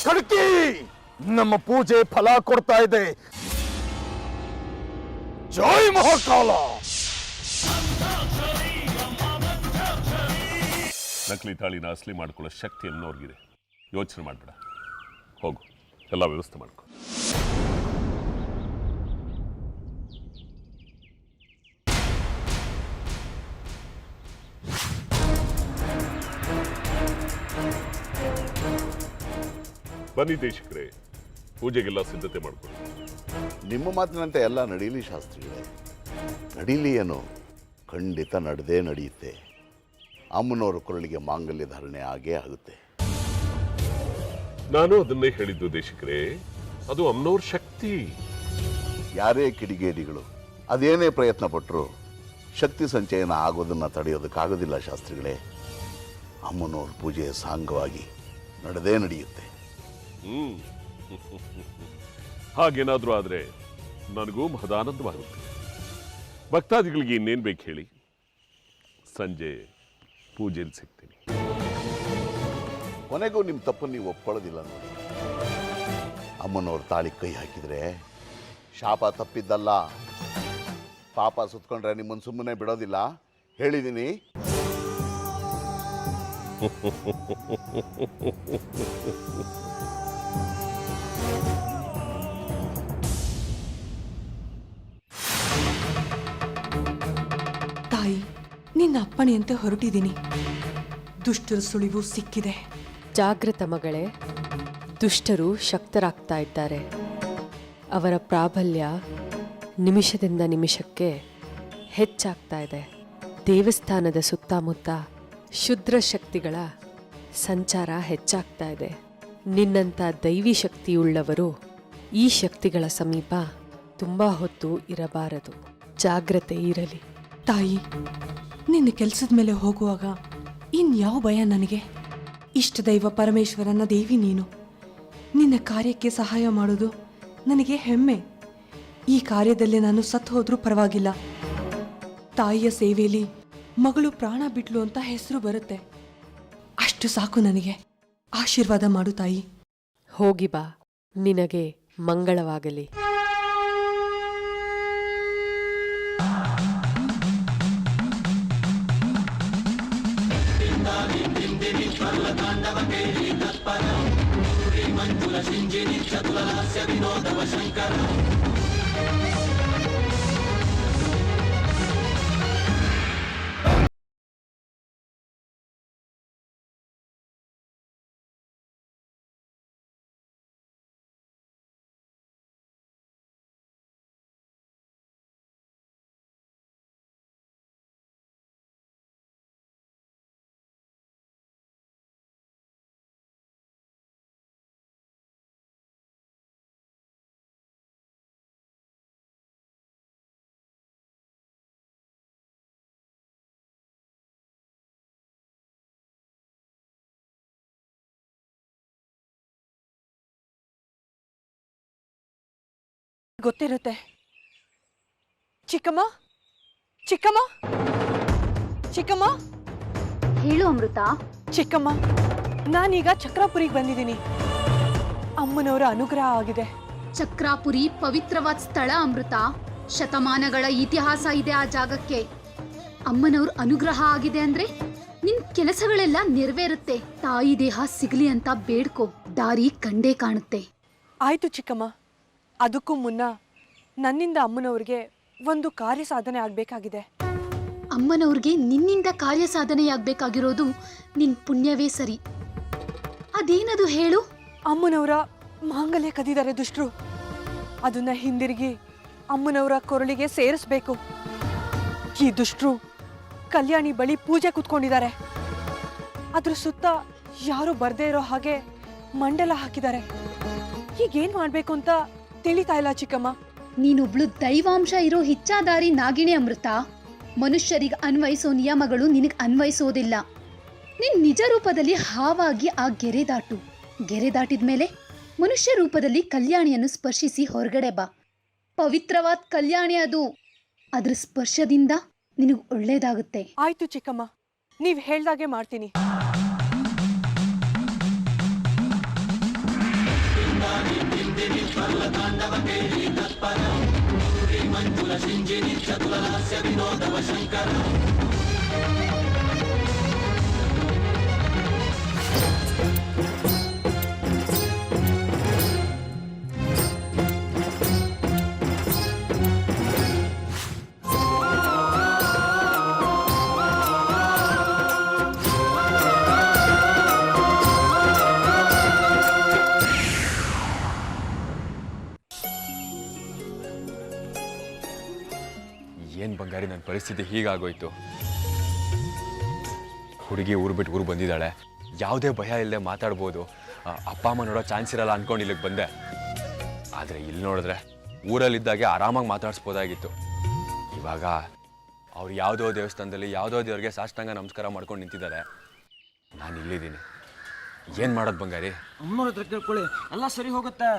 ಸಡಕಿ ನಮ್ಮ ಪೂಜೆ ಫಲ ಕೊಡ್ತಾ ಇದೆ. ಜೈ ಮಹಾಕಾಲ. ನಕಲಿ ತಾಳಿನ ಅಸಲಿ ಮಾಡ್ಕೊಳ್ಳೋ ಶಕ್ತಿ ಅನ್ನೋರ್ಗಿದೆ. ಯೋಚನೆ ಮಾಡಬೇಡ, ಹೋಗು, ಎಲ್ಲ ವ್ಯವಸ್ಥೆ ಮಾಡ್ಕೊ. ಬನ್ನಿ ದೇಶಿಕರೇ, ಪೂಜೆಗೆಲ್ಲ ಸಿದ್ಧತೆ ಮಾಡ್ಕೊಳ್ಳಿ. ನಿಮ್ಮ ಮಾತಿನಂತೆ ಎಲ್ಲ ನಡೀಲಿ ಶಾಸ್ತ್ರಿಗಳೇ. ನಡೀಲಿ ಏನು, ಖಂಡಿತ ನಡೆದೇ ನಡೆಯುತ್ತೆ. ಅಮ್ಮನವರ ಕೊರಳಿಗೆ ಮಾಂಗಲ್ಯ ಧಾರಣೆ ಆಗೇ ಆಗುತ್ತೆ. ನಾನು ಅದನ್ನೇ ಹೇಳಿದ್ದು ದೇಶಿಕರೇ, ಅದು ಅಮ್ಮನವ್ರ ಶಕ್ತಿ. ಯಾರೇ ಕಿಡಿಗೇಡಿಗಳು ಅದೇನೇ ಪ್ರಯತ್ನ ಪಟ್ಟರು ಶಕ್ತಿ ಸಂಚಯನ ಆಗೋದನ್ನು ತಡೆಯೋದಕ್ಕಾಗೋದಿಲ್ಲ ಶಾಸ್ತ್ರಿಗಳೇ. ಅಮ್ಮನವ್ರ ಪೂಜೆಯ ಸಾಂಗವಾಗಿ ನಡೆದೇ ನಡೆಯುತ್ತೆ. ಹಾಗೇನಾದ್ರೂ ಆದ್ರೆ ನನಗೂ ಮಹದಾನಂದವಾಗುತ್ತೆ. ಭಕ್ತಾದಿಗಳಿಗೆ ಇನ್ನೇನು ಬೇಕು ಹೇಳಿ, ಸಂಜೆ ಪೂಜೆಯಲ್ಲಿ ಸಿಗ್ತೀನಿ. ಕೊನೆಗೂ ನಿಮ್ಮ ತಪ್ಪನ್ನು ನೀವು ಒಪ್ಕೊಳ್ಳೋದಿಲ್ಲ ನೋಡಿ. ಅಮ್ಮನವ್ರ ತಾಳಿ ಕೈ ಹಾಕಿದ್ರೆ ಶಾಪ ತಪ್ಪಿದ್ದಲ್ಲ. ಪಾಪ ಸುತ್ಕೊಂಡ್ರೆ ನಿಮ್ಮನ್ನು ಸುಮ್ಮನೆ ಬಿಡೋದಿಲ್ಲ, ಹೇಳಿದ್ದೀನಿ. ತಾಯಿ, ನಿನ್ನ ಅಪ್ಪಣೆಯಂತೆ ಹೊರಟಿದ್ದೀನಿ. ದುಷ್ಟರ ಸುಳಿವು ಸಿಕ್ಕಿದೆ. ಜಾಗೃತ ಮಗಳೇ, ದುಷ್ಟರು ಶಕ್ತರಾಗ್ತಾ ಇದ್ದಾರೆ. ಅವರ ಪ್ರಾಬಲ್ಯ ನಿಮಿಷದಿಂದ ನಿಮಿಷಕ್ಕೆ ಹೆಚ್ಚಾಗ್ತಾ ಇದೆ. ದೇವಸ್ಥಾನದ ಸುತ್ತಮುತ್ತ ಶುದ್ರ ಶಕ್ತಿಗಳ ಸಂಚಾರ ಹೆಚ್ಚಾಗ್ತಾ ಇದೆ. ನಿನ್ನಂಥ ದೈವಿ ಶಕ್ತಿಯುಳ್ಳವರು ಈ ಶಕ್ತಿಗಳ ಸಮೀಪ ತುಂಬ ಹೊತ್ತು ಇರಬಾರದು. ಜಾಗ್ರತೆ ಇರಲಿ. ತಾಯಿ, ನಿನ್ನ ಕೆಲಸದ ಮೇಲೆ ಹೋಗುವಾಗ ಇನ್ಯಾವ ಭಯ ನನಗೆ? ಇಷ್ಟ ದೈವ ಪರಮೇಶ್ವರನ ದೇವಿ ನೀನು. ನಿನ್ನ ಕಾರ್ಯಕ್ಕೆ ಸಹಾಯ ಮಾಡೋದು ನನಗೆ ಹೆಮ್ಮೆ. ಈ ಕಾರ್ಯದಲ್ಲಿ ನಾನು ಸತ್ತು ಹೋದ್ರೂ ಪರವಾಗಿಲ್ಲ. ತಾಯಿಯ ಸೇವೆಯಲ್ಲಿ ಮಗಳು ಪ್ರಾಣ ಬಿಟ್ಲು ಅಂತ ಹೆಸರು ಬರುತ್ತೆ. ಅಷ್ಟು ಸಾಕು ನನಗೆ. ಆಶೀರ್ವಾದ ಮಾಡು ತಾಯಿ. ಹೋಗಿ ಬಾ, ನಿನಗೆ ಮಂಗಳವಾಗಲಿ. ಗೊತ್ತಿರುತ್ತೆ. ಚಿಕ್ಕಮ್ಮ, ಚಿಕ್ಕಮ್ಮ, ಚಿಕ್ಕಮ್ಮ. ಹೇಳು ಅಮೃತ. ಚಿಕ್ಕಮ್ಮ, ನಾನೀಗ ಚಕ್ರಾಪುರಿಗೆ ಬಂದಿದ್ದೀನಿ. ಅಮ್ಮನವರ ಅನುಗ್ರಹ ಆಗಿದೆ. ಚಕ್ರಾಪುರಿ ಪವಿತ್ರವಾದ ಸ್ಥಳ ಅಮೃತ. ಶತಮಾನಗಳ ಇತಿಹಾಸ ಇದೆ ಆ ಜಾಗಕ್ಕೆ. ಅಮ್ಮನವ್ರ ಅನುಗ್ರಹ ಆಗಿದೆ ಅಂದ್ರೆ ನಿನ್ ಕೆಲಸಗಳೆಲ್ಲ ನೆರವೇರುತ್ತೆ. ತಾಯಿ ದೇಹ ಸಿಗ್ಲಿ ಅಂತ ಬೇಡ್ಕೋ, ದಾರಿ ಕಂಡೇ ಕಾಣುತ್ತೆ. ಆಯ್ತು ಚಿಕ್ಕಮ್ಮ. ಅದಕ್ಕೂ ಮುನ್ನ ನನ್ನಿಂದ ಅಮ್ಮನವ್ರಿಗೆ ಒಂದು ಕಾರ್ಯ ಸಾಧನೆ ಆಗ್ಬೇಕಾಗಿದೆ. ಅಮ್ಮನವ್ರಿಗೆ ನಿನ್ನಿಂದ ಕಾರ್ಯ ಸಾಧನೆಯಾಗಬೇಕಾಗಿರೋದು ನಿನ್ ಪುಣ್ಯವೇ ಸರಿ. ಅದೇನದು ಹೇಳು. ಅಮ್ಮನವರ ಮಾಂಗಲ್ಯ ಕದಿದ್ದಾರೆ ದುಷ್ಟರು. ಅದನ್ನ ಹಿಂದಿರುಗಿ ಅಮ್ಮನವರ ಕೊರಳಿಗೆ ಸೇರಿಸ್ಬೇಕು. ಈ ದುಷ್ಟರು ಕಲ್ಯಾಣಿ ಬಳಿ ಪೂಜೆ ಕೂತ್ಕೊಂಡಿದ್ದಾರೆ. ಅದ್ರ ಸುತ್ತ ಯಾರು ಬರ್ದೇ ಇರೋ ಹಾಗೆ ಮಂಡಲ ಹಾಕಿದ್ದಾರೆ. ಈಗೇನ್ ಮಾಡ್ಬೇಕು ಅಂತ ತಿಳಿತಾ ಇಲ್ಲ ಚಿಕ್ಕಮ್ಮ. ನೀನೊಬ್ಳು ದೈವಾಂಶ ಇರೋ ಹಿಚ್ಚಾದಾರಿ ನಾಗಿಣಿ ಅಮೃತ. ಮನುಷ್ಯರಿಗೆ ಅನ್ವಯಿಸೋ ನಿಯಮಗಳು ನಿನಗೆ ಅನ್ವಯಿಸೋದಿಲ್ಲ. ನಿನ್ ನಿಜ ರೂಪದಲ್ಲಿ ಹಾವಾಗಿ ಆ ಗೆರೆ ದಾಟು. ಗೆರೆ ದಾಟಿದ್ಮೇಲೆ ಮನುಷ್ಯ ರೂಪದಲ್ಲಿ ಕಲ್ಯಾಣಿಯನ್ನು ಸ್ಪರ್ಶಿಸಿ ಹೊರಗಡೆ ಬಾ. ಪವಿತ್ರವಾದ ಕಲ್ಯಾಣಿ ಅದು. ಅದ್ರ ಸ್ಪರ್ಶದಿಂದ ನಿನಗೆ ಒಳ್ಳೇದಾಗುತ್ತೆ. ಆಯ್ತು ಚಿಕ್ಕಮ್ಮ, ನೀವ್ ಹೇಳ್ದಾಗೆ ಮಾಡ್ತೀನಿ. ಏನು ಬಂಗಾರಿ, ನನ್ನ ಪರಿಸ್ಥಿತಿ ಹೀಗಾಗೋಯ್ತು. ಹುಡುಗಿ ಊರು ಬಿಟ್ಟು ಊರು ಬಂದಿದ್ದಾಳೆ, ಯಾವುದೇ ಭಯ ಇಲ್ಲದೆ ಮಾತಾಡ್ಬೋದು, ಅಪ್ಪ ಅಮ್ಮ ನೋಡೋ ಚಾನ್ಸ್ ಇರಲ್ಲ ಅಂದ್ಕೊಂಡು ಇಲ್ಲಿಗೆ ಬಂದೆ. ಆದರೆ ಇಲ್ಲಿ ನೋಡಿದ್ರೆ ಊರಲ್ಲಿದ್ದಾಗೆ ಆರಾಮಾಗಿ ಮಾತಾಡಿಸ್ಬೋದಾಗಿತ್ತು. ಇವಾಗ ಅವ್ರು ಯಾವುದೋ ದೇವಸ್ಥಾನದಲ್ಲಿ ಯಾವುದೋ ದೇವ್ರಿಗೆ ಸಾಷ್ಟಾಂಗ ನಮಸ್ಕಾರ ಮಾಡ್ಕೊಂಡು ನಿಂತಿದ್ದಾರೆ, ನಾನು ಇಲ್ಲಿದ್ದೀನಿ. ಏನು ಮಾಡೋದು ಬಂಗಾರಿ? ಅಮ್ಮನವ್ರ ಹತ್ರ ಕೇಳ್ಕೊಳ್ಳಿ, ಎಲ್ಲ ಸರಿ ಹೋಗುತ್ತೆ.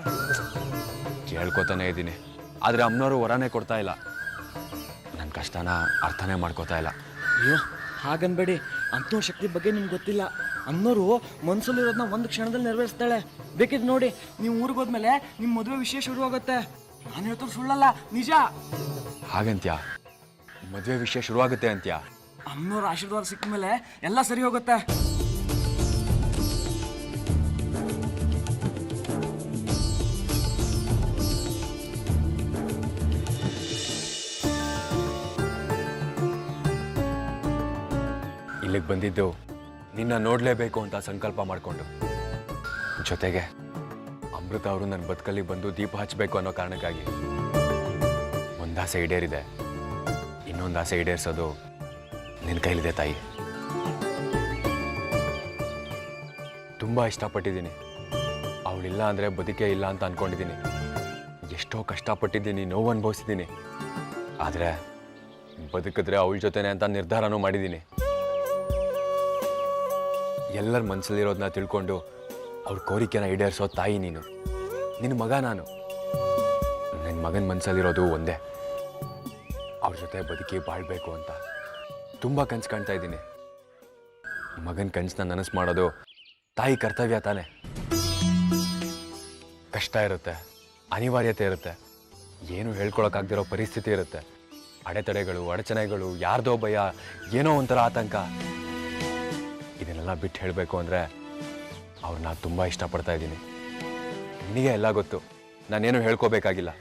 ಕೇಳ್ಕೊತಾನೆ ಇದ್ದೀನಿ, ಆದರೆ ಅಮ್ಮನವರು ವರನೇ ಕೊಡ್ತಾ ಇಲ್ಲ. ನನ್ನ ಕಷ್ಟನ ಅರ್ಥನೇ ಮಾಡ್ಕೋತಾ ಇಲ್ಲ. ಅಯ್ಯೋ ಹಾಗನ್ಬೇಡಿ, ಅಂಥ ಶಕ್ತಿ ಬಗ್ಗೆ ನಿಮ್ಗೆ ಗೊತ್ತಿಲ್ಲ. ಅಮ್ಮನವರು ಮನಸ್ಸಲ್ಲಿರೋದನ್ನ ಒಂದು ಕ್ಷಣದಲ್ಲಿ ನೆರವೇರಿಸ್ತಾಳೆ. ಬೇಕಿದ್ ನೋಡಿ, ನೀವು ಊರಿಗೆ ಹೋದ್ಮೇಲೆ ನಿಮ್ಮ ಮದುವೆ ವಿಷಯ ಶುರು ಆಗುತ್ತೆ. ನಾನು ಹೇಳ್ತಾರೆ ಸುಳ್ಳಲ್ಲ, ನಿಜ. ಹಾಗಂತ್ಯಾ? ಮದುವೆ ವಿಷಯ ಶುರುವಾಗುತ್ತೆ ಅಂತ್ಯಾ? ಅಮ್ಮನವ್ರ ಆಶೀರ್ವಾದ ಸಿಕ್ಕ ಮೇಲೆ ಎಲ್ಲ ಸರಿ ಹೋಗುತ್ತೆ. ಇಲ್ಲಿಗೆ ಬಂದಿದ್ದು ನಿನ್ನ ನೋಡಲೇಬೇಕು ಅಂತ ಸಂಕಲ್ಪ ಮಾಡಿಕೊಂಡು, ಜೊತೆಗೆ ಅಮೃತ ಅವರು ನನ್ನ ಬದುಕಲ್ಲಿ ಬಂದು ದೀಪ ಹಚ್ಚಬೇಕು ಅನ್ನೋ ಕಾರಣಕ್ಕಾಗಿ. ಒಂದು ಆಸೆ ಈಡೇರಿದೆ, ಇನ್ನೊಂದು ಆಸೆ ಈಡೇರಿಸೋದು ನಿನ್ನ ಕೈಲಿದೆ ತಾಯಿ. ತುಂಬ ಇಷ್ಟಪಟ್ಟಿದ್ದೀನಿ. ಅವಳಿಲ್ಲ ಅಂದರೆ ಬದುಕೇ ಇಲ್ಲ ಅಂತ ಅಂದ್ಕೊಂಡಿದ್ದೀನಿ. ಎಷ್ಟೋ ಕಷ್ಟಪಟ್ಟಿದ್ದೀನಿ, ನೋವು ಅನುಭವಿಸಿದ್ದೀನಿ. ಆದರೆ ಬದುಕಿದ್ರೆ ಅವಳ ಜೊತೆನೆ ಅಂತ ನಿರ್ಧಾರನೂ ಮಾಡಿದ್ದೀನಿ. ಎಲ್ಲರ ಮನಸ್ಸಲ್ಲಿರೋದನ್ನ ತಿಳ್ಕೊಂಡು ಅವ್ರ ಕೋರಿಕೆನ ಈಡೇರಿಸೋ ತಾಯಿ ನೀನು. ನಿನ್ನ ಮಗ ನಾನು. ನನ್ನ ಮಗನ ಮನಸ್ಸಲ್ಲಿರೋದು ಒಂದೇ, ಅವ್ರ ಜೊತೆ ಬದುಕಿ ಬಾಳ್ಬೇಕು ಅಂತ ತುಂಬ ಕನಸು ಕಾಣ್ತಾ ಇದ್ದೀನಿ. ಮಗನ ಕನಸನ್ನ ನನಸು ಮಾಡೋದು ತಾಯಿ ಕರ್ತವ್ಯ ತಾನೆ. ಕಷ್ಟ ಇರುತ್ತೆ, ಅನಿವಾರ್ಯತೆ ಇರುತ್ತೆ, ಏನು ಹೇಳ್ಕೊಳಕ್ಕಾಗ್ದಿರೋ ಪರಿಸ್ಥಿತಿ ಇರುತ್ತೆ. ಅಡೆತಡೆಗಳು, ಅಡಚಣೆಗಳು, ಯಾರ್ದೋ ಭಯ, ಏನೋ ಒಂಥರ ಆತಂಕ. ಇದನ್ನೆಲ್ಲ ಬಿಟ್ಟು ಹೇಳಬೇಕು ಅಂದರೆ ಅವ್ರನ್ನ ತುಂಬ ಇಷ್ಟಪಡ್ತಾ ಇದ್ದೀನಿ. ನಿನಗೆ ಎಲ್ಲ ಗೊತ್ತು, ನಾನೇನು ಹೇಳ್ಕೋಬೇಕಾಗಿಲ್ಲ.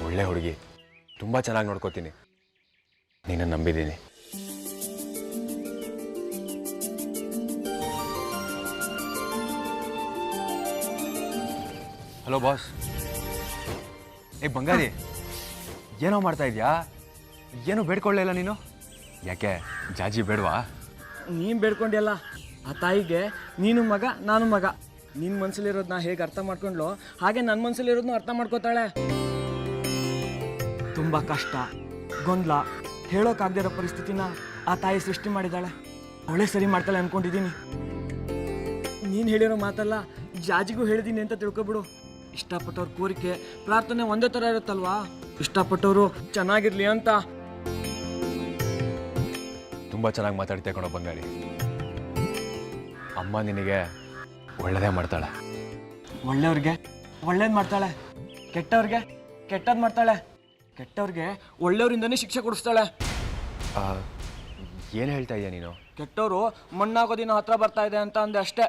ಒಳ್ಳೆ ಹುಡುಗಿ, ತುಂಬ ಚೆನ್ನಾಗಿ ನೋಡ್ಕೋತೀನಿ. ನೀನು ನಂಬಿದ್ದೀನಿ. Hello boss. ಏ ಬಂಗಾರಿ, ಏನೋ ಮಾಡ್ತಾ ಇದೆಯಾ? ಏನೂ ಬೇಡ್ಕೊಳ್ಳೇ ಇಲ್ಲ ನೀನು. ಯಾಕೆ ಜಾಜಿ ಬೇಡವಾ? ನೀನು ಬೇಡ್ಕೊಂಡಿಯಲ್ಲ, ಆ ತಾಯಿಗೆ ನೀನು ಮಗ, ನಾನು ಮಗ. ನಿನ್ನ ಮನಸ್ಸಲ್ಲಿರೋದನ್ನ ಹೇಗೆ ಅರ್ಥ ಮಾಡ್ಕೊಂಡ್ಲೋ ಹಾಗೆ ನನ್ನ ಮನಸ್ಸಲ್ಲಿರೋದನ್ನ ಅರ್ಥ ಮಾಡ್ಕೋತಾಳೆ. ತುಂಬ ಕಷ್ಟ, ಗೊಂದಲ, ಹೇಳೋಕ್ಕಾಗದಿರೋ ಪರಿಸ್ಥಿತಿನ ಆ ತಾಯಿ ಸೃಷ್ಟಿ ಮಾಡಿದ್ದಾಳೆ. ಅವಳೇ ಸರಿ ಮಾಡ್ತಾಳೆ ಅಂದ್ಕೊಂಡಿದ್ದೀನಿ. ನೀನು ಹೇಳಿರೋ ಮಾತಲ್ಲ ಜಾಜಿಗೂ ಹೇಳಿದ್ದೀನಿ ಅಂತ ತಿಳ್ಕೊಬಿಡು. ಇಷ್ಟಪಟ್ಟವ್ರ ಕೋರಿಕೆ, ಪ್ರಾರ್ಥನೆ ಒಂದೇ ಥರ ಇರುತ್ತಲ್ವಾ? ಇಷ್ಟಪಟ್ಟವರು ಚೆನ್ನಾಗಿರ್ಲಿ ಅಂತ. ತುಂಬ ಚೆನ್ನಾಗಿ ಮಾತಾಡ್ತಾ ಕಣೋ ಬಂಗಾರಿ. ಅಮ್ಮ ನಿನಗೆ ಒಳ್ಳೆಯದೇ ಮಾಡ್ತಾಳೆ. ಒಳ್ಳೆಯವ್ರಿಗೆ ಒಳ್ಳೇದು ಮಾಡ್ತಾಳೆ, ಕೆಟ್ಟವ್ರಿಗೆ ಕೆಟ್ಟದ್ದು ಮಾಡ್ತಾಳೆ. ಕೆಟ್ಟವ್ರಿಗೆ ಒಳ್ಳೆಯವರಿಂದನೇ ಶಿಕ್ಷೆ ಕೊಡಿಸ್ತಾಳೆ. ಏನು ಹೇಳ್ತಾ ಇದೆಯಾ ನೀನು? ಕೆಟ್ಟವರು ಮಣ್ಣಾಗೋ ದಿನ ಹತ್ರ ಬರ್ತಾ ಇದೆ ಅಂತ ಅಂದೆ ಅಷ್ಟೇ.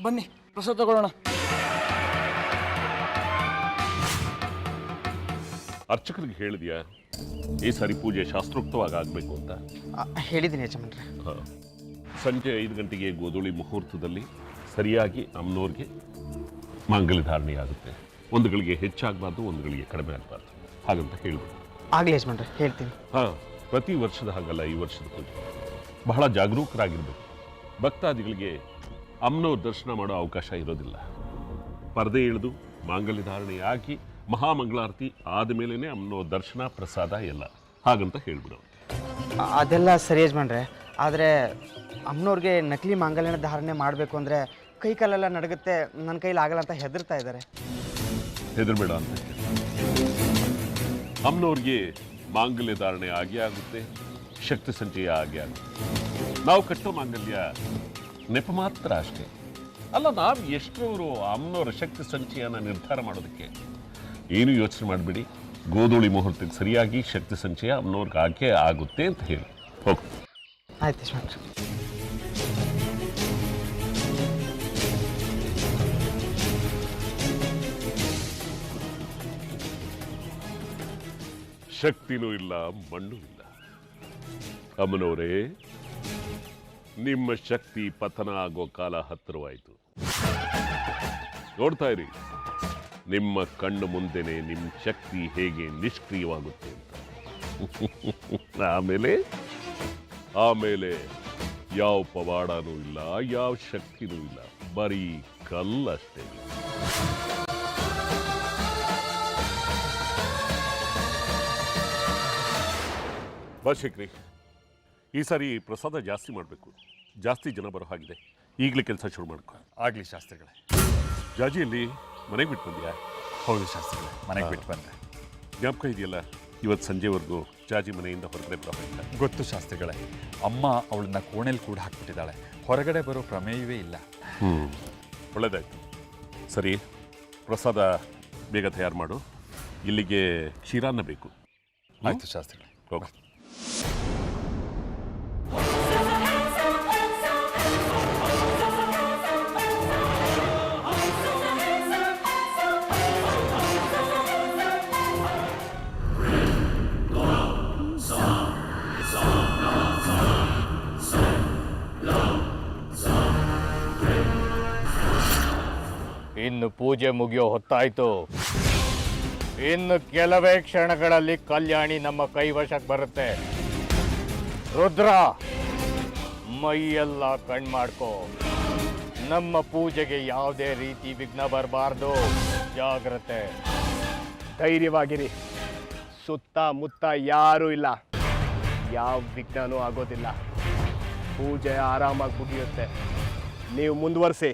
ಬನ್ನಿ ಪ್ರಸಾದ ತಗೊಳ್ಳೋಣ. ಅರ್ಚಕರಿಗೆ ಹೇಳಿದ್ಯಾ ಈ ಸಾರಿ ಪೂಜೆ ಶಾಸ್ತ್ರೋಕ್ತವಾಗಿ ಆಗಬೇಕು ಅಂತ? ಹೇಳಿದ್ದೀನಿ ಯಜಮಾನ್ರೆ. ಸಂಜೆ 5 ಗಂಟೆಗೆ ಗೋಧೂಳಿ ಮುಹೂರ್ತದಲ್ಲಿ ಸರಿಯಾಗಿ ಅಮ್ಮನವ್ರಿಗೆ ಮಾಂಗಲ್ಯ ಧಾರಣೆ ಆಗುತ್ತೆ. ಒಂದು ಗಳಿಗೆ ಹೆಚ್ಚಾಗಬಾರ್ದು, ಒಂದು ಗಳಿಗೆ ಕಡಿಮೆ ಆಗಬಾರ್ದು, ಹಾಗಂತ ಹೇಳ್ಬೋದು. ಆಗಲಿ ಯಜಮಾನ್ರೆ, ಹೇಳ್ತೀನಿ. ಹಾಂ, ಪ್ರತಿ ವರ್ಷದ ಹಾಗಲ್ಲ ಈ ವರ್ಷದ ಪೂಜೆ. ಬಹಳ ಜಾಗರೂಕರಾಗಿರ್ಬೇಕು. ಭಕ್ತಾದಿಗಳಿಗೆ ಅಮ್ಮನವ್ರ ದರ್ಶನ ಮಾಡೋ ಅವಕಾಶ ಇರೋದಿಲ್ಲ. ಪರದೆ ಇಳಿದು ಮಾಂಗಲ್ಯ ಧಾರಣೆ ಆಗಿ ಮಹಾಮಂಗಳಾರತಿ ಆದಮೇಲೆ ಅಮ್ಮನವ್ರ ದರ್ಶನ, ಪ್ರಸಾದ ಎಲ್ಲ, ಹಾಗಂತ ಹೇಳ್ಬಿಡು. ಅದೆಲ್ಲ ಸರಿ ಯಜಮಾನ್ರೆ. ಆದರೆ ಅಮ್ಮನವ್ರಿಗೆ ನಕಲಿ ಮಾಂಗಲ್ಯನ ಧಾರಣೆ ಮಾಡಬೇಕು ಅಂದರೆ ಕೈ ಕಾಲೆಲ್ಲ ನಡಗುತ್ತೆ, ನನ್ನ ಕೈಲಿ ಆಗಲ್ಲ ಅಂತ ಹೆದರ್ತಾ ಇದ್ದಾರೆ. ಹೆದರ್ಬೇಡ ಅಂತ ಅಮ್ಮನವ್ರಿಗೆ ಮಾಂಗಲ್ಯ ಧಾರಣೆ ಆಗೇ ಆಗುತ್ತೆ, ಶಕ್ತಿ ಸಂಚಯ ಆಗೇ ಆಗುತ್ತೆ. ನಾವು ಕಟ್ಟೋ ಮಾಂಗಲ್ಯ ನೆಪ ಮಾತ್ರ ಅಷ್ಟೇ. ಅಲ್ಲ, ನಾವು ಎಷ್ಟರವರು ಅಮ್ಮನವರ ಶಕ್ತಿ ಸಂಚಯನ ನಿರ್ಧಾರ ಮಾಡೋದಕ್ಕೆ ಏನು ಯೋಚನೆ ಮಾಡಿಬಿಡಿ. ಗೋಧೂಳಿ ಮುಹೂರ್ತಕ್ಕೆ ಸರಿಯಾಗಿ ಶಕ್ತಿ ಸಂಚಯ ಅಮ್ಮನವ್ರಿಗೆ ಆಕೆ ಆಗುತ್ತೆ ಅಂತ ಹೇಳಿ ಹೋಗಿ. ಆಯ್ತು ಯಜಮಾನ್ರೆ. ಶಕ್ತಿನೂ ಇಲ್ಲ, ಮಣ್ಣು ಇಲ್ಲ. ಅಮ್ಮನವರೇ, ನಿಮ್ಮ ಶಕ್ತಿ ಪತನ ಆಗೋ ಕಾಲ ಹತ್ತಿರವಾಯಿತು. ನೋಡ್ತಾ ಇರಿ, ನಿಮ್ಮ ಕಣ್ಣು ಮುಂದೆನೆ ನಿಮ್ಮ ಶಕ್ತಿ ಹೇಗೆ ನಿಷ್ಕ್ರಿಯವಾಗುತ್ತೆ ಅಂತ. ಆಮೇಲೆ ಯಾವ ಪವಾಡನೂ ಇಲ್ಲ, ಯಾವ ಶಕ್ತಿನೂ ಇಲ್ಲ, ಬರೀ ಕಲ್ಲಷ್ಟೇ. ಬಾ ಶೇಖರಿ, ಈ ಸಾರಿ ಪ್ರಸಾದ ಜಾಸ್ತಿ ಮಾಡಬೇಕು. ಜಾಸ್ತಿ ಜನ ಬರೋ ಹಾಗಿದೆ. ಈಗಲೇ ಕೆಲಸ ಶುರು ಮಾಡ್ಕೊ. ಆಗಲಿ ಶಾಸ್ತ್ರಿಗಳೇ. ಜಾಜಿಯಲ್ಲಿ ಮನೆಗೆ ಬಿಟ್ಟು ಬಂದ್ಯಾ? ಹೌದು ಶಾಸ್ತ್ರಿಗಳೇ, ಮನೆಗೆ ಬಿಟ್ಟು ಬಂದೆ. ಜ್ಞಾಪಕ ಇದೆಯಲ್ಲ, ಇವತ್ತು ಸಂಜೆವರೆಗೂ ಜಾಜಿ ಮನೆಯಿಂದ ಹೊರಗಡೆ ಬರಬೇಕಿಲ್ಲ. ಗೊತ್ತು ಶಾಸ್ತ್ರಿಗಳೇ, ಅಮ್ಮ ಅವಳನ್ನ ಕೋಣೆಯಲ್ಲಿ ಕೂಡ ಹಾಕ್ಬಿಟ್ಟಿದ್ದಾಳೆ. ಹೊರಗಡೆ ಬರೋ ಪ್ರಮೇಯವೇ ಇಲ್ಲ. ಒಳ್ಳೆಯದಾಯ್ತು. ಸರಿ, ಪ್ರಸಾದ ಬೇಗ ತಯಾರು ಮಾಡು. ಇಲ್ಲಿಗೆ ಕ್ಷೀರಾನ್ನ ಬೇಕು. ಆಯಿತು ಶಾಸ್ತ್ರಿಗಳೇ. ಹೋಗು. ಇನ್ನು ಪೂಜೆ ಮುಗಿಯೋ ಹೊತ್ತಾಯ್ತು. ಇನ್ನು ಕೆಲವೇ ಕ್ಷಣಗಳಲ್ಲಿ ಕಲ್ಯಾಣಿ ನಮ್ಮ ಕೈವಶಕ್ಕೆ ಬರುತ್ತೆ. ರುದ್ರ, ಮೈಯೆಲ್ಲ ಕಣ್ಮಾಡ್ಕೋ. ನಮ್ಮ ಪೂಜೆಗೆ ಯಾವುದೇ ರೀತಿ ವಿಘ್ನ ಬರಬಾರ್ದು. ಜಾಗ್ರತೆ. ಧೈರ್ಯವಾಗಿರಿ. ಸುತ್ತಮುತ್ತ ಯಾರೂ ಇಲ್ಲ, ಯಾವ ವಿಘ್ನನೂ ಆಗೋದಿಲ್ಲ. ಪೂಜೆ ಆರಾಮಾಗಿ ಮುಗಿಯುತ್ತೆ. ನೀವು ಮುಂದುವರಿಸಿ.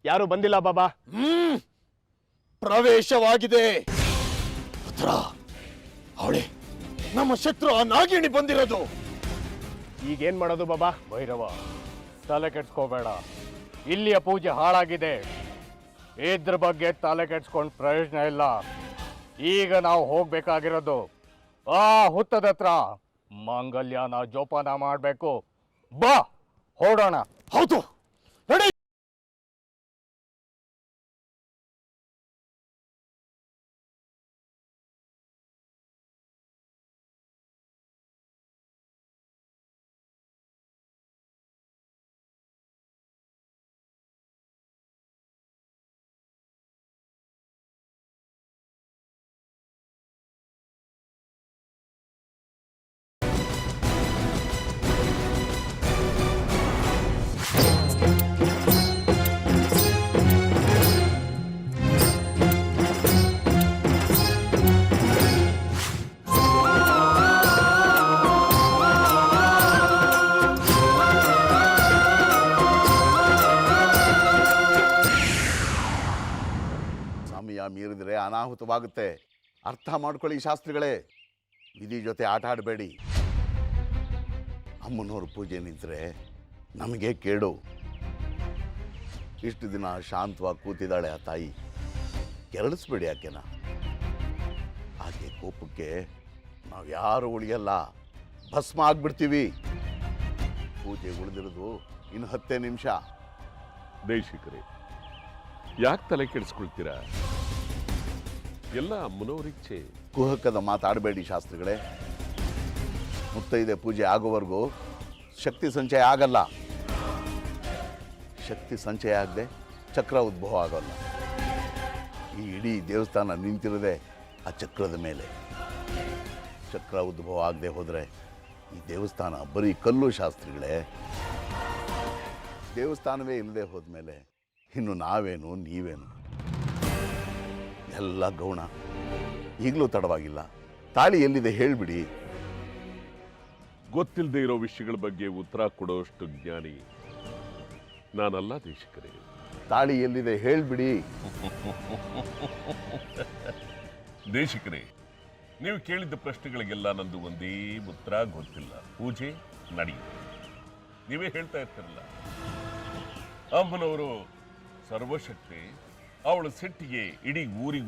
ಯಾರು ಬಂದಿಲ್ಲ ಬಾಬಾ. ಪ್ರವೇಶವಾಗಿದೆ. ರುದ್ರ, ಅವಳೆ ನಮ್ಮ ಶತ್ರು ಆ ನಾಗಿಣಿ ಬಂದಿರೋದು. ಈಗೇನ್ ಮಾಡೋದು ಬಾಬಾ? ಭೈರವ, ತಲೆ ಕೆಡ್ಸ್ಕೋಬೇಡ. ಇಲ್ಲಿಯ ಪೂಜೆ ಹಾಳಾಗಿದೆ. ಇದ್ರ ಬಗ್ಗೆ ತಲೆ ಕೆಡ್ಸ್ಕೊಂಡು ಪ್ರಯೋಜನ ಇಲ್ಲ. ಈಗ ನಾವು ಹೋಗ್ಬೇಕಾಗಿರೋದು ಆ ಹುತ್ತದ ಹತ್ರ ಮಾಂಗಲ್ಯನ ಜೋಪಾನ ಮಾಡಬೇಕು. ಬಾ ಹೊರಡೋಣ. ಹೌದು, ನಡಿ. ಸಮಯ ಮೀರಿದರೆ ಅನಾಹುತವಾಗುತ್ತೆ. ಅರ್ಥ ಮಾಡ್ಕೊಳ್ಳಿ ಶಾಸ್ತ್ರಿಗಳೇ. ವಿಧಿ ಜೊತೆ ಆಟ ಆಡಬೇಡಿ. ಅಮ್ಮನವ್ರ ಪೂಜೆ ನಿಂತರೆ ನಮಗೆ ಕೇಡು. ಇಷ್ಟು ದಿನ ಶಾಂತವಾಗಿ ಕೂತಿದ್ದಾಳೆ ಆ ತಾಯಿ. ಕೆರಳಿಸ್ಬೇಡಿ ಆಕೆನ. ಆಕೆ ಕೋಪಕ್ಕೆ ನಾವು ಯಾರು ಉಳಿಯಲ್ಲ, ಭಸ್ಮ ಆಗ್ಬಿಡ್ತೀವಿ. ಪೂಜೆ ಉಳಿದಿರೋದು ಇನ್ನು 10 ನಿಮಿಷ. ದೇಶಿಕರೇ, ಯಾಕೆ ತಲೆ ಕೆಡಿಸ್ಕೊಳ್ತೀರಾ? ಎಲ್ಲ ಅಮ್ಮನವ್ರ ಇಚ್ಛೆ. ಕುಹಕದ ಮಾತಾಡಬೇಡಿ ಶಾಸ್ತ್ರಿಗಳೇ. ಮುತ್ತೈದೆ ಪೂಜೆ ಆಗೋವರೆಗೂ ಶಕ್ತಿ ಸಂಚಯ ಆಗಲ್ಲ. ಶಕ್ತಿ ಸಂಚಯ ಆಗದೆ ಚಕ್ರ ಉದ್ಭವ ಆಗೋಲ್ಲ. ಈ ಇಡೀ ದೇವಸ್ಥಾನ ನಿಂತಿರೋದೆ ಆ ಚಕ್ರದ ಮೇಲೆ. ಚಕ್ರ ಉದ್ಭವ ಆಗದೆ ಹೋದರೆ ಈ ದೇವಸ್ಥಾನ ಬರೀ ಕಲ್ಲು ಶಾಸ್ತ್ರಿಗಳೇ. ದೇವಸ್ಥಾನವೇ ಇಲ್ಲದೆ ಹೋದ್ಮೇಲೆ ಇನ್ನು ನಾವೇನು ನೀವೇನು? ಎಲ್ಲ ಗೌಣ. ಈಗಲೂ ತಡವಾಗಿಲ್ಲ. ತಾಳಿ ಎಲ್ಲಿದೆ ಹೇಳಿಬಿಡಿ. ಗೊತ್ತಿಲ್ಲದೆ ಇರೋ ವಿಷಯಗಳ ಬಗ್ಗೆ ಉತ್ತರ ಕೊಡೋಷ್ಟು ಜ್ಞಾನಿ ನಾನಲ್ಲ ದೇಶಿಕರೇ. ತಾಳಿ ಎಲ್ಲಿದೆ ಹೇಳಿಬಿಡಿ. ದೇಶಿಕರೇ, ನೀವು ಕೇಳಿದ್ದ ಪ್ರಶ್ನೆಗಳಿಗೆಲ್ಲ ನಂದು ಒಂದೇ ಉತ್ತರ ಗೊತ್ತಿಲ್ಲ. ಪೂಜೆ ನಡೆಯುತ್ತೆ. ನೀವೇ ಹೇಳ್ತಾ ಇರ್ತಿರಲ್ಲ, ಅಮ್ಮನವರು ಸರ್ವಶಕ್ತಿ, ಅವಳ ಸಿಟ್ಟಿಗೆ ಇಡೀ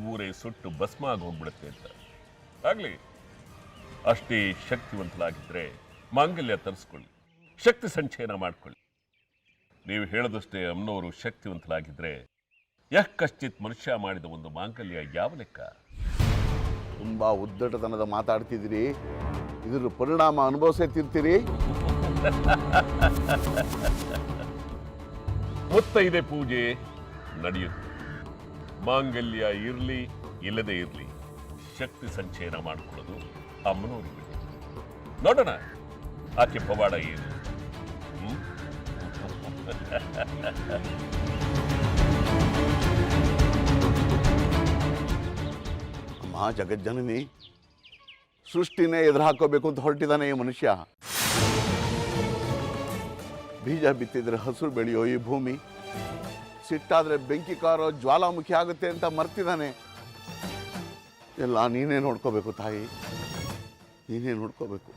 ಊರೇ ಸುಟ್ಟು ಭಸ್ಮ ಆಗಿ ಹೋಗ್ಬಿಡುತ್ತೆ ಅಂತ. ಆಗ್ಲಿ, ಅಷ್ಟೇ ಶಕ್ತಿವಂತಲಾಗಿದ್ರೆ ಮಾಂಗಲ್ಯ ತರಿಸ್ಕೊಳ್ಳಿ, ಶಕ್ತಿ ಸಂಚಯನ ಮಾಡ್ಕೊಳ್ಳಿ. ನೀವು ಹೇಳದಷ್ಟೇ ಅಮ್ಮನವರು ಶಕ್ತಿವಂತಲಾಗಿದ್ರೆ ಕಶ್ಚಿತ್ ಮನುಷ್ಯ ಮಾಡಿದ ಒಂದು ಮಾಂಗಲ್ಯ ಯಾವ ಲೆಕ್ಕ? ತುಂಬಾ ಉದ್ದಟತನದ ಮಾತಾಡ್ತಿದ್ದೀರಿ. ಇದ್ರ ಪರಿಣಾಮ ಅನುಭವಿಸೇ ತಿರ್ತೀರಿ. ಮುತ್ತೈದೆ ಪೂಜೆ ನಡೆಯುತ್ತೆ. ಮಾಂಗಲ್ಯ ಇರಲಿ ಇಲ್ಲದೆ ಇರಲಿ, ಶಕ್ತಿ ಸಂಚಯನ ಮಾಡಿಕೊಳ್ಳೋದು ಅಮ್ಮನವರಿಗೆ. ನೋಡೋಣ ಆಕೆ ಪವಾಡ ಏನು. ಅಮ್ಮ ಜಗಜ್ಜನನಿ, ಸೃಷ್ಟಿನೇ ಎದುರು ಹಾಕೋಬೇಕು ಅಂತ ಹೊರಟಿದ್ದಾನೆ ಈ ಮನುಷ್ಯ. ಬೀಜ ಬಿತ್ತಿದ್ರೆ ಹಸಿರು ಬೆಳೆಯೋ ಈ ಭೂಮಿ, ಸಿಟ್ಟಾದ್ರೆ ಬೆಂಕಿ ಕಾರೋ ಜ್ವಾಲಾಮುಖಿ ಆಗುತ್ತೆ ಅಂತ ಮರ್ತಿದ್ದಾನೆ. ಎಲ್ಲ ನೀನೇ ನೋಡ್ಕೋಬೇಕು ತಾಯಿ, ನೀನೇ ನೋಡ್ಕೋಬೇಕು.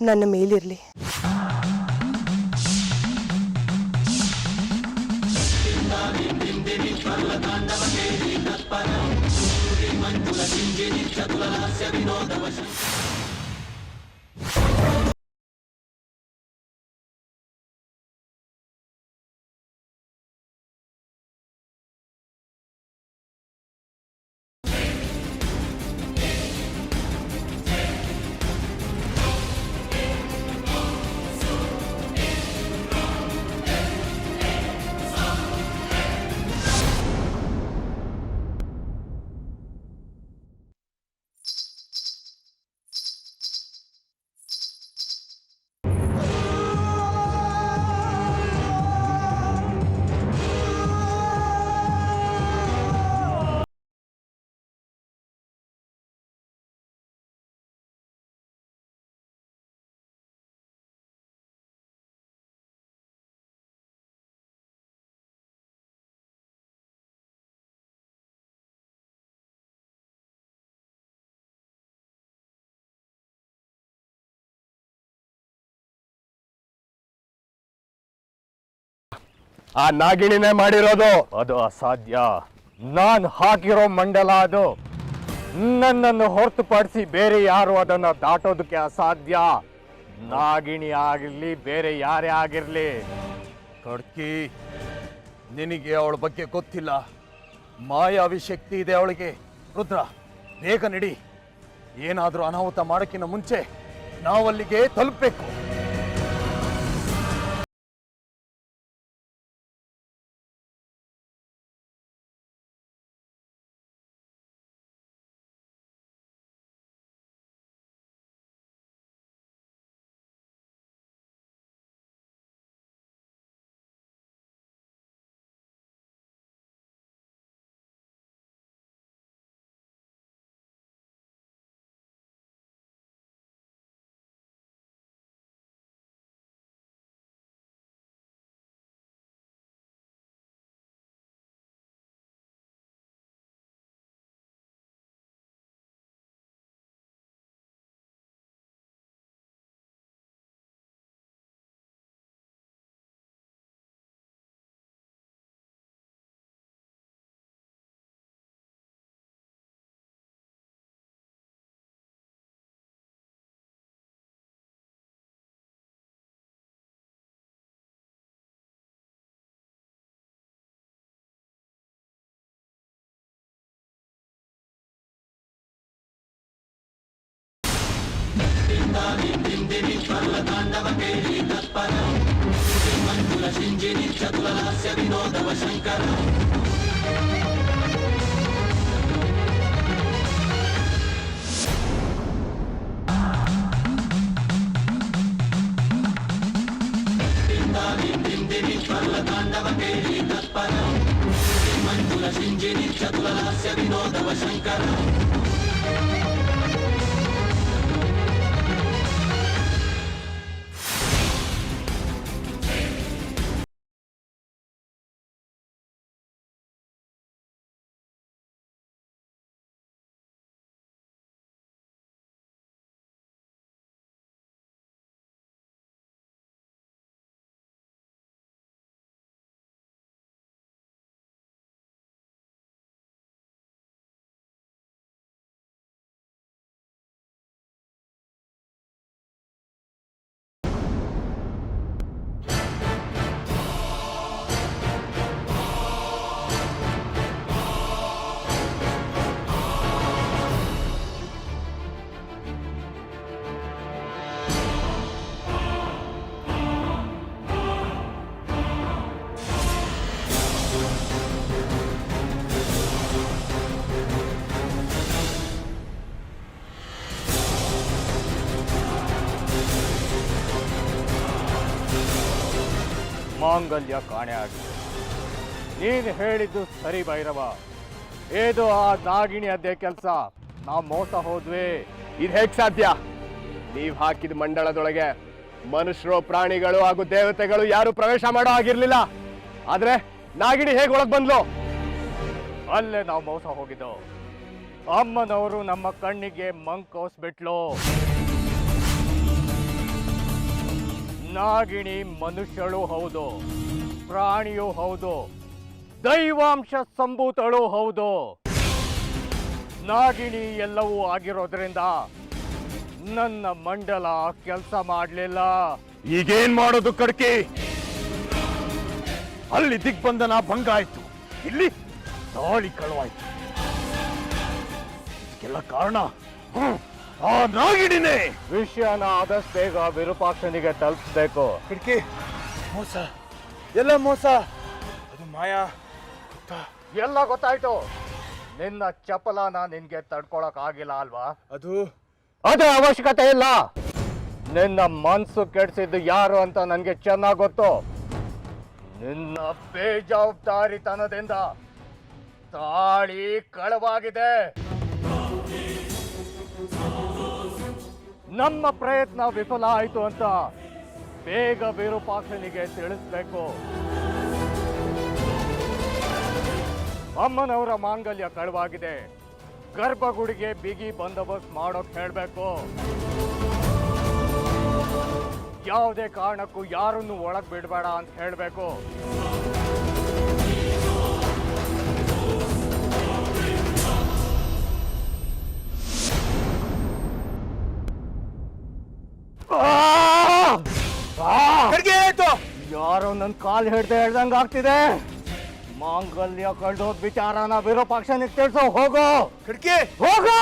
ನನ್ನ ಮೇಲಿರಲಿ. ಆ ನಾಗಿಣಿನೇ ಮಾಡಿರೋದು. ಅದು ಅಸಾಧ್ಯ. ನಾನು ಹಾಕಿರೋ ಮಂಡಲ ಅದು. ನನ್ನನ್ನು ಹೊರತುಪಡಿಸಿ ಬೇರೆ ಯಾರು ಅದನ್ನು ದಾಟೋದಕ್ಕೆ ಅಸಾಧ್ಯ. ನಾಗಿಣಿ ಆಗಿರ್ಲಿ, ಬೇರೆ ಯಾರೇ ಆಗಿರ್ಲಿ. ಕಡ್ಕಿ, ನಿನಗೆ ಅವಳ ಬಗ್ಗೆ ಗೊತ್ತಿಲ್ಲ. ಮಾಯಾವಿ ಶಕ್ತಿ ಇದೆ ಅವಳಿಗೆ. ರುದ್ರ, ಬೇಗ ನಡಿ. ಏನಾದರೂ ಅನಾಹುತ ಮಾಡೋಕ್ಕಿಂತ ಮುಂಚೆ ನಾವಲ್ಲಿಗೆ ತಲುಪಬೇಕು. ಮಾಂಗಲ್ಯ ಕಾಣೆ ಆಗಿದೆ. ನೀನು ಹೇಳಿದ್ದು ಸರಿ ಭೈರವ. ಇದು ಆ ನಾಗಿಣಿ ಅದೇ ಕೆಲಸ. ನಾವು ಮೋಸ ಹೋದ್ವಿ. ಇದು ಹೇಗೆ ಸಾಧ್ಯ? ನೀವು ಹಾಕಿದ ಮಂಡಳದೊಳಗೆ ಮನುಷ್ಯರು, ಪ್ರಾಣಿಗಳು ಹಾಗೂ ದೇವತೆಗಳು ಯಾರು ಪ್ರವೇಶ ಮಾಡೋ ಆಗಿರ್ಲಿಲ್ಲ. ಆದ್ರೆ ನಾಗಿಣಿ ಹೇಗೆ ಒಳಗೆ ಬಂದ್ಲು? ಅಲ್ಲೇ ನಾವು ಮೋಸ ಹೋಗಿದ್ದು. ಅಮ್ಮನವರು ನಮ್ಮ ಕಣ್ಣಿಗೆ ಮಂಕೋಸ್ಬಿಟ್ಲು. ನಾಗಿಣಿ ಮನುಷ್ಯಳು ಹೌದು, ಪ್ರಾಣಿಯೂ ಹೌದು, ದೈವಾಂಶ ಸಂಭೂತಳು ಹೌದು. ನಾಗಿಣಿ ಎಲ್ಲವೂ ಆಗಿರೋದ್ರಿಂದ ನನ್ನ ಮಂಡಲ ಕೆಲಸ ಮಾಡಲಿಲ್ಲ. ಈಗೇನ್ ಮಾಡೋದು ಕಡ್ಕಿ? ಅಲ್ಲಿ ದಿಗ್ಬಂಧನ ಭಂಗ ಆಯ್ತು, ಇಲ್ಲಿ ತಾಳಿ ಕಳುವಾಯ್ತು. ಇದಕ್ಕೆಲ್ಲ ಕಾರಣ ಆ ನಾಗಿಣಿನೇ. ವಿಷಯನ ಆದಷ್ಟು ಬೇಗ ವಿರೂಪಾಕ್ಷನಿಗೆ ತಲುಪಿಸ್ಬೇಕು. ಕಡ್ಕಿ, ಮೋಸ, ಎಲ್ಲ ಮೋಸ. ಅದು ಮಾಯಾ. ಎಲ್ಲ ಗೊತ್ತಾಯ್ತು. ನಿನ್ನ ಚಪಲನ ನಿನ್ಗೆ ತಡ್ಕೊಳಕ್ ಆಗಿಲ್ಲ ಅಲ್ವಾ? ಅದು ಅವಶ್ಯಕತೆ ಇಲ್ಲ. ನಿನ್ನ ಮನ್ಸು ಕೆಡ್ಸಿದ್ದು ಯಾರು ಅಂತ ನನ್ಗೆ ಚೆನ್ನಾಗಿ ಗೊತ್ತು. ನಿನ್ನ ಬೇಜವಾಬ್ದಾರಿತನದಿಂದ ತಾಳಿ ಕಳವಾಗಿದೆ. ನಮ್ಮ ಪ್ರಯತ್ನ ವಿಫಲ ಆಯ್ತು ಅಂತ ಬೇಗ ವಿರೂಪಾಕ್ಷನಿಗೆ ತಿಳಿಸ್ಬೇಕು. ಅಮ್ಮನವರ ಮಾಂಗಲ್ಯ ಕಳವಾಗಿದೆ. ಗರ್ಭಗುಡಿಗೆ ಬಿಗಿ ಬಂದೋಬಸ್ತ್ ಮಾಡೋಕ್ ಹೇಳ್ಬೇಕು. ಯಾವುದೇ ಕಾರಣಕ್ಕೂ ಯಾರನ್ನು ಒಳಗ್ ಬಿಡಬೇಡ ಅಂತ ಹೇಳ್ಬೇಕು. ಯಾರೋ ನನ್ನ ಕಾಲ್ ಹಿಡ್ದೆ ಹೇಳ್ದಂಗ ಆಗ್ತಿದೆ. ಮಾಂಗಲ್ಯ ಕಳ್ದೋದ್ ವಿಚಾರನ ವಿರೂಪಾಕ್ಷನಿಗೆ ತಿಳಿಸೋ. ಹೋಗೋ ಕಡ್ಕಿ, ಹೋಗೋ.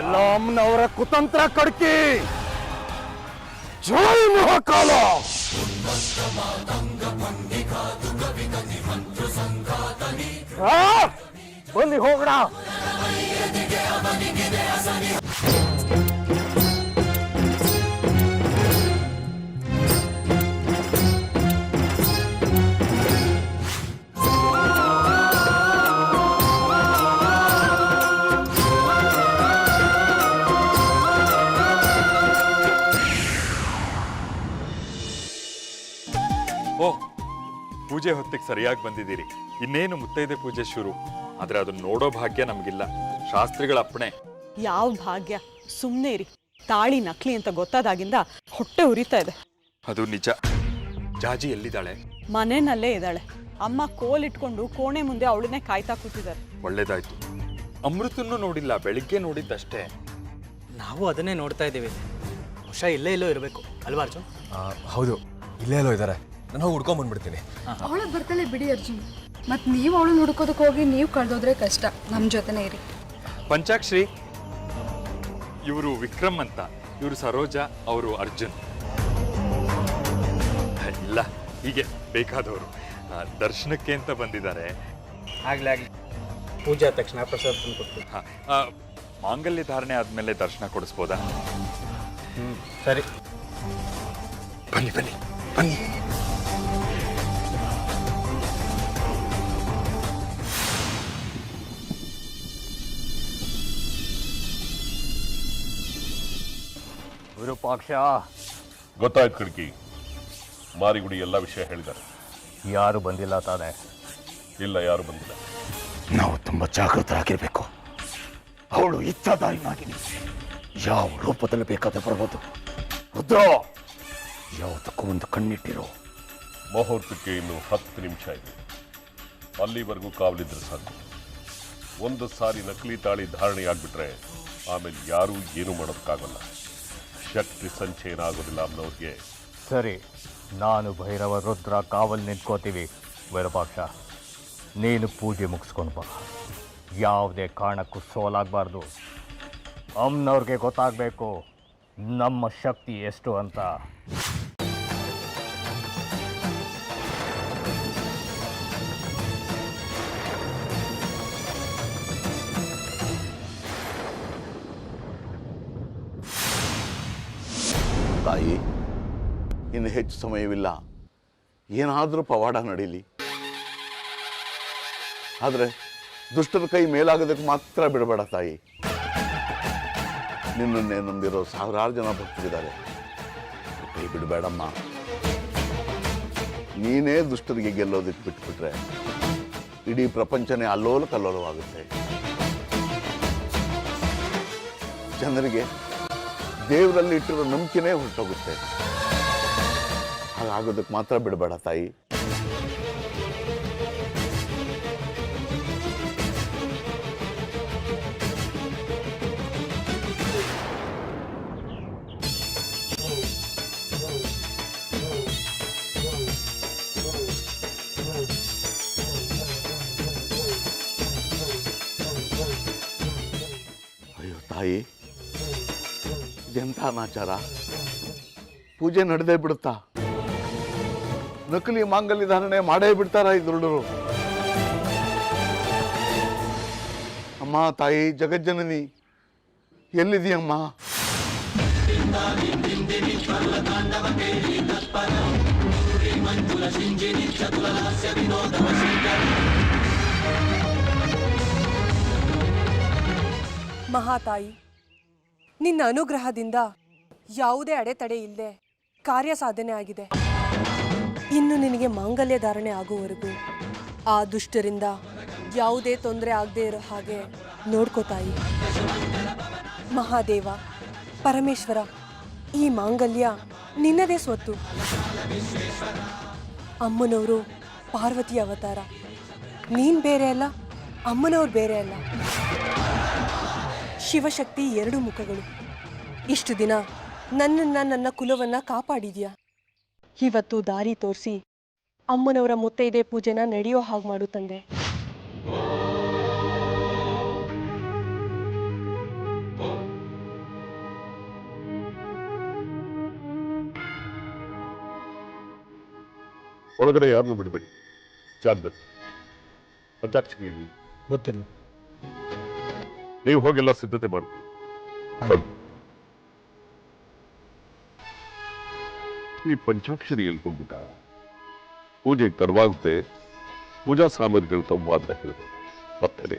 ಎಲ್ಲ ಅಮ್ಮನವರ ಕುತಂತ್ರ ಕಡ್ಕಿ. ಜೈ ಮಹಾಕಾಲ. ಬನ್ನಿ ಹೋಗೋಣ. ಓ, ಪೂಜೆ ಹೊತ್ತಿಗೆ ಸರಿಯಾಗಿ ಬಂದಿದ್ದೀರಿ. ಇನ್ನೇನು ಮುತ್ತೈದೆ ಪೂಜೆ ಶುರು. ಆದ್ರೆ ಅದನ್ನ ನೋಡೋ ಭಾಗ್ಯ ನಮಗಿಲ್ಲ. ಶಾಸ್ತ್ರಿಗಳ ಅಪ್ಪಣೆ. ಯಾವ ಭಾಗ್ಯ? ಸುಮ್ಮನೆ ಇರಿ. ತಾಳಿ ನಕಲಿ ಅಂತ ಗೊತ್ತಾದಾಗಿಂದ ಹೊಟ್ಟೆ ಉರಿತಾ ಇದೆ. ಅದು ನಿಜ. ಜಾಜಿ ಎಲ್ಲಿದ್ದಾಳೆ? ಮನೆಯಲ್ಲೇ ಇದ್ದಾಳೆ. ಅಮ್ಮ ಕೋಲಿಟ್ಕೊಂಡು ಕೋಣೆ ಮುಂದೆ ಅವಳನ್ನೇ ಕಾಯ್ತಾ ಕೂತಿದ್ದಾರೆ. ಒಳ್ಳೇದಾಯ್ತು. ಅಮೃತನ್ನು ನೋಡಿಲ್ಲ, ಬೆಳಿಗ್ಗೆ ನೋಡಿದ್ದಷ್ಟೇ. ನಾವು ಅದನ್ನೇ ನೋಡ್ತಾ ಇದ್ದೀವಿ. ಹುಷ ಇಲ್ಲೇ ಇಲ್ಲೋ ಇರಬೇಕು ಅಲ್ವಾ ಅರ್ಜುನ್? ಹೌದು, ಇಲ್ಲೇ ಎಲ್ಲೋ ಇದ್ದಾರೆ. ನಾನು ಹೋಗಿ ಹುಡ್ಕೊಂಡ್ ಬಂದ್ಬಿಡ್ತೀನಿ. ಅವಳ ಬರ್ತಾಳೆ ಬಿಡಿ ಅರ್ಜುನ್. ಮತ್ ನೀವು ಅವಳು ಹುಡುಕೋದಕ್ಕೆ ಹೋಗಿ ನೀವು ಕಳ್ದೋದ್ರೆ ಕಷ್ಟ. ನಮ್ ಜೊತೆನೇ ಇರಿ. ಪಂಚಾಕ್ಷರಿ, ಇವರು ವಿಕ್ರಮ್ ಅಂತ. ಇವರು ಸರೋಜಾ, ಅವರು ಅರ್ಜುನ್. ಇಲ್ಲ, ಹೀಗೆ ಬೇಕಾದವರು. ದರ್ಶನಕ್ಕೆ ಅಂತ ಬಂದಿದ್ದಾರೆ. ಆಗ್ಲಿ ಆಗ್ಲಿ, ಪೂಜೆ ಆದ ತಕ್ಷಣ ಪ್ರಸಾದ ತಂದು ಕೊಡ್ತೀವಿ. ಮಾಂಗಲ್ಯ ಧಾರಣೆ ಆದ್ಮೇಲೆ ದರ್ಶನ ಕೊಡಿಸ್ಬೋದಾ? ಸರಿ, ಬನ್ನಿ ಬನ್ನಿ ಬನ್ನಿ. ವಿರೂಪಾಕ್ಷ, ಗೊತ್ತಾಯ್ತು ಕಡ್ಕಿ. ಮಾರಿಗುಡಿ ಎಲ್ಲ ವಿಷಯ ಹೇಳಿದ್ದಾರೆ. ಯಾರು ಬಂದಿಲ್ಲ ತಾನೆ? ಇಲ್ಲ, ಯಾರು ಬಂದಿಲ್ಲ. ನಾವು ತುಂಬ ಜಾಗೃತರಾಗಿರ್ಬೇಕು. ಅವಳು ಇಚ್ಛಾದಾರಿ ನಾಗಿನಿ. ಯಾವ ರೂಪದಲ್ಲಿ ಬೇಕಾದ್ರೆ ಬರ್ಬೋದು. ರುದ್ರ, ಯಾವುದಕ್ಕೂ ಒಂದು ಕಣ್ಣಿಟ್ಟಿರೋ. ಮುಹೂರ್ತಕ್ಕೆ ಇನ್ನು 10 ನಿಮಿಷ ಇದೆ. ಅಲ್ಲಿವರೆಗೂ ಕಾವಲಿದ್ರೆ ಸಾಕು. ಒಂದು ಸಾರಿ ನಕಲಿ ತಾಳಿ ಧಾರಣೆ ಆಗ್ಬಿಟ್ರೆ ಆಮೇಲೆ ಯಾರೂ ಏನೂ ಮಾಡೋದಕ್ಕಾಗಲ್ಲ. ಶಕ್ತಿ ಸಂಚಯನ ಆಗೋದಿಲ್ಲ ಅಮ್ಮನವ್ರಿಗೆ. ಸರಿ, ನಾನು ಭೈರವ ರುದ್ರ ಕಾವಲ್ ನಿಂತ್ಕೋತೀವಿ. ವಿರೂಪಾಕ್ಷ, ನೀನು ಪೂಜೆ ಮುಗಿಸ್ಕೊಂಡು ಬಾ. ಯಾವುದೇ ಕಾರಣಕ್ಕೂ ಸೋಲಾಗಬಾರ್ದು. ಅಮ್ಮನವ್ರಿಗೆ ಗೊತ್ತಾಗಬೇಕು ನಮ್ಮ ಶಕ್ತಿ ಎಷ್ಟು ಅಂತ. ತಾಯಿ, ಇನ್ನು ಹೆಚ್ಚು ಸಮಯವಿಲ್ಲ. ಏನಾದರೂ ಪವಾಡ ನಡೀಲಿ. ಆದರೆ ದುಷ್ಟರ ಕೈ ಮೇಲಾಗೋದಕ್ಕೆ ಮಾತ್ರ ಬಿಡಬೇಡ ತಾಯಿ. ನಿನ್ನನ್ನೇ ನಂಬಿರೋ ಸಾವಿರಾರು ಜನ ಭಕ್ತರಿದ್ದಾರೆ. ಕೈ ಬಿಡಬೇಡಮ್ಮ. ನೀನೇ ದುಷ್ಟರಿಗೆ ಗೆಲ್ಲೋದಕ್ಕೆ ಬಿಟ್ಬಿಟ್ರೆ ಇಡೀ ಪ್ರಪಂಚನೇ ಅಲ್ಲೋಲ ಕಲ್ಲೋಲವಾಗುತ್ತೆ. ಜನರಿಗೆ ದೇವರಲ್ಲಿ ಇಟ್ಟಿರೋ ನಂಬಿಕೆನೇ ಹೊರಟೋಗುತ್ತೆ. ಹಾಗಾಗೋದಕ್ಕೆ ಮಾತ್ರ ಬಿಡಬೇಡ ತಾಯಿ. ಅಯ್ಯೋ ತಾಯಿ, ಇದೆಂಥ ಅನಾಚಾರ! ಪೂಜೆ ನಡೆದೇ ಬಿಡುತ್ತಾ? ನಕಲಿ ಮಾಂಗಲ್ಯ ಧಾರಣೆ ಮಾಡೇ ಬಿಡ್ತಾರ ಈ ದುರುಡರು? ಅಮ್ಮ ತಾಯಿ ಜಗಜ್ಜನನಿ, ಎಲ್ಲಿದೆಯಮ್ಮ? ಮಹಾತಾಯಿ, ನಿನ್ನ ಅನುಗ್ರಹದಿಂದ ಯಾವುದೇ ಅಡೆತಡೆ ಇಲ್ಲದೆ ಕಾರ್ಯ ಸಾಧನೆ ಆಗಿದೆ. ಇನ್ನು ನಿನಗೆ ಮಾಂಗಲ್ಯ ಧಾರಣೆ ಆಗುವವರೆಗೂ ಆ ದುಷ್ಟರಿಂದ ಯಾವುದೇ ತೊಂದರೆ ಆಗದೆ ಇರೋ ಹಾಗೆ ನೋಡ್ಕೋತಾಯಿ. ಮಹಾದೇವ, ಪರಮೇಶ್ವರ, ಈ ಮಾಂಗಲ್ಯ ನಿನ್ನದೇ ಸ್ವತ್ತು. ಅಮ್ಮನವರು ಪಾರ್ವತಿ ಅವತಾರ. ನೀನು ಬೇರೆ ಅಲ್ಲ, ಅಮ್ಮನವ್ರು ಬೇರೆ ಅಲ್ಲ. ಶಿವಶಕ್ತಿ ಎರಡು ಮುಖಗಳು. ಇಷ್ಟು ದಿನ ನನ್ನ ಕುಲವನ್ನ ಕಾಪಾಡಿದ್ಯಾ. ಇವತ್ತು ದಾರಿ ತೋರಿಸಿ ಅಮ್ಮನವರ ಮುತ್ತೈದೆ ಪೂಜೆನ ನಡೆಯೋ ಹಾಗೆ ಮಾಡು ತಂದೆ. ಒಳಗಡೆ ಯಾರನ್ನು ಬಿಡಬೇಡಿ. ಜಾಗ್ರತೆ. ಗೊತ್ತಿಲ್ಲ. ನೀವು ಹೋಗೆಲ್ಲ ಸಿದ್ಧತೆ ಮಾಡಿ. ಈ ಪಂಚಾಕ್ಷರಿ ಎಲ್ಲಿ ಹೋಗ್ಬಿಟ್ಟ? ಪೂಜೆಗೆ ತಡವಾಗುತ್ತೆ. ಪೂಜಾ ಸಾಮಗ್ರಿಗಳು ತಮ್ಮ ಮಾತ್ರ ಹೇಳಿದೆ. ಮತ್ತೇನೆ.